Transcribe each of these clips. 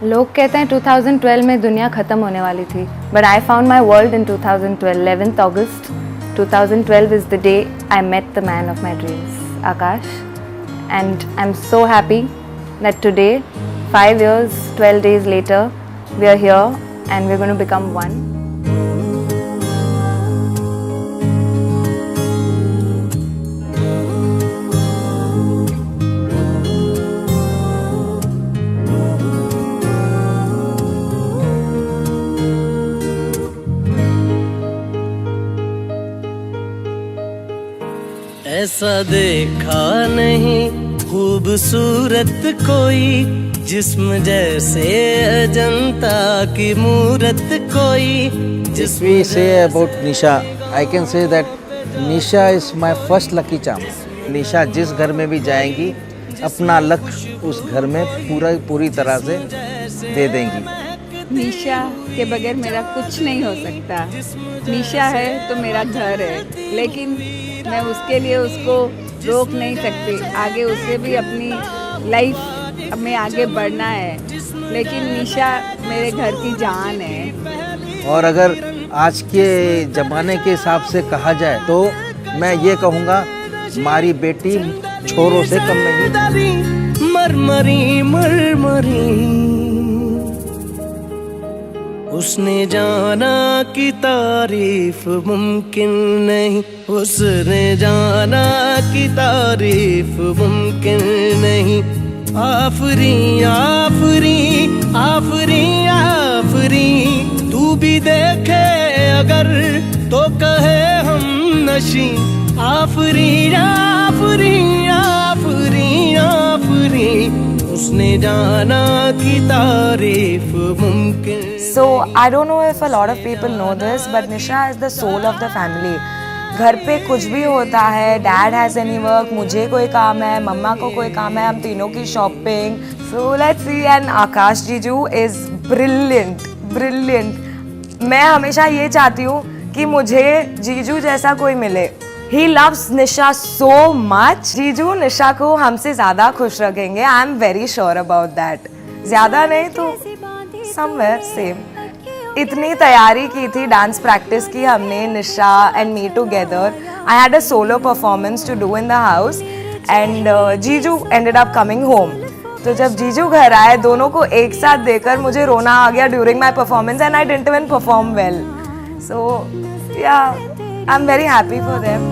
लोग कहते हैं 2012 में दुनिया ख़त्म होने वाली थी, but I found my world in 2012. 11th August 2012 is the day I met the man of my dreams, Akash. And I'm so happy that today, 5 years, 12 days later, we are here and we're going to become one. ऐसा देखा नहीं खूबसूरत कोई, जिस्म जैसे अजंता की मूरत कोई. If we say about Nisha, I can say that Nisha is my first lucky charm. Nisha जिस घर में भी जाएंगी अपना लक उस घर में पूरी तरह से दे देंगी. निशा के बगैर मेरा कुछ नहीं हो सकता. निशा है तो मेरा घर है, लेकिन मैं उसके लिए उसको रोक नहीं सकती. आगे उसे भी अपनी लाइफ में आगे बढ़ना है, लेकिन निशा मेरे घर की जान है. और अगर आज के ज़माने के हिसाब से कहा जाए तो मैं ये कहूँगा हमारी बेटी छोरों से कम नहीं. मरमरी मरमरी उसने जाना कि तारीफ मुमकिन नहीं, उसने जाना कि तारीफ मुमकिन नहीं. आफरी आफरी आफरी आफरी तू भी देखे अगर तो कहे हम नशी. आफरी आफरी आफरी आफरी उसने जाना कि तारीफ मुमकिन. So I don't know if a lot of people know this, but Nisha is the soul of the family. घर पे कुछ भी होता है, डैड हैज़ एनी वर्क, मुझे कोई काम है, मम्मा को कोई काम है, हम तीनों की shopping. So let's see. And Akash जीजू इज़ ब्रिलियंट ब्रिलियंट. मैं हमेशा ये चाहती हूँ कि मुझे जीजू जैसा कोई मिले. He loves Nisha so much. जीजू निशा को हमसे ज़्यादा खुश रखेंगे. I am very sure about that. ज़्यादा नहीं तो somewhere same. इतनी तैयारी की थी, डांस प्रैक्टिस की हमने, Nisha and me together. I had a solo performance to do in the house and जीजू एंडेड अप कमिंग होम. तो जब जीजू घर आए, दोनों को एक साथ देखकर मुझे रोना आ गया during my performance and I didn't even perform well. So yeah I am very happy for them.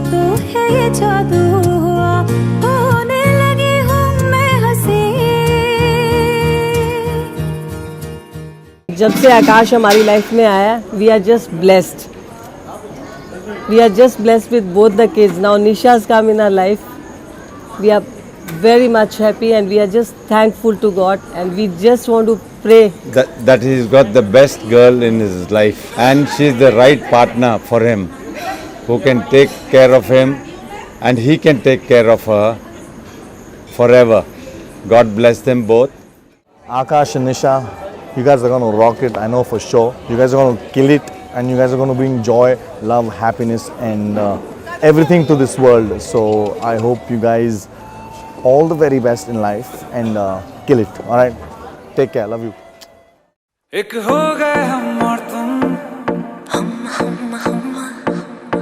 जब से आकाश हमारी लाइफ में आया, we are just blessed. We are just blessed with both the kids. Now Nisha has come in our life. We are very much happy and we are just thankful to God, and we just want to pray that he's got the best girl in his life and she's the right partner for him, who can take care of him and he can take care of her forever. God bless them both. Akash and Nisha, you guys are going to rock it, I know for sure. You guys are going to kill it, and you guys are going to bring joy, love, happiness and everything to this world. So I hope you guys all the very best in life and kill it. All right, take care, love you. एक हो गए हम और तुम,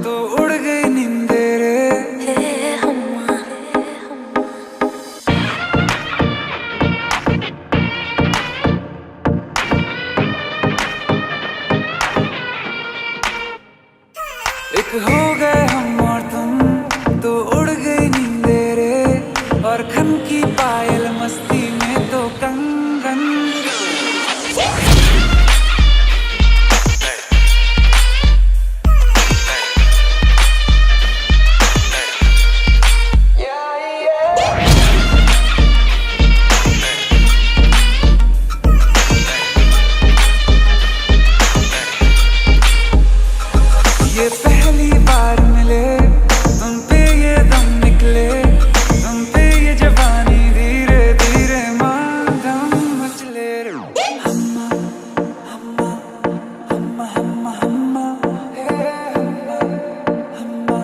तो उड़ गई नींदे रे. एक हो गए हम और तुम, तो उड़ गई नींदे रे. और खन की पायल मस्ती में तो कंगन. ये पहली बार मिले, तुम पे ये दम निकले, तुम पे ये जवानी धीरे धीरे मांगम मचले. हम्मा हम्मा हम्मा हम्मा हम्मा हम्मा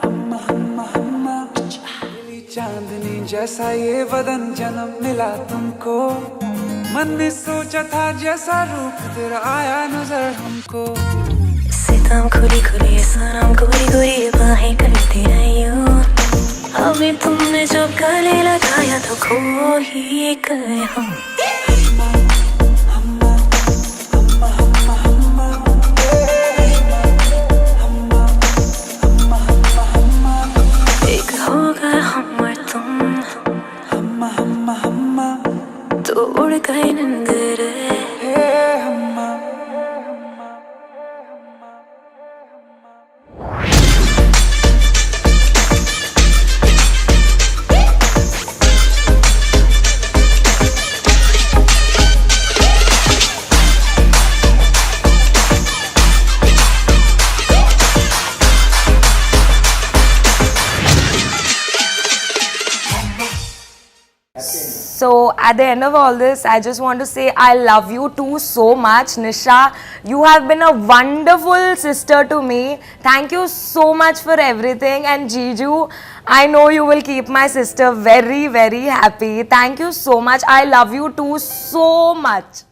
हम्मा हम्मा हम्मा. चांदनी जैसा ये बदन, जन्म मिला तुमको. मन ने सोचा था जैसा रूप तेरा आया नजर हमको। सितम खुली खुली सनम गोरी गोरी बाहें करती रही हो, हमें तुमने जब गले लगाया तो खो ही गए हम। एक होगा हम और तुम, तो उड़ गए नंदरे। So at the end of all this, I just want to say I love you two so much. Nisha, you have been a wonderful sister to me. Thank you so much for everything. And Jiju, I know you will keep my sister very, very happy. Thank you so much. I love you two so much.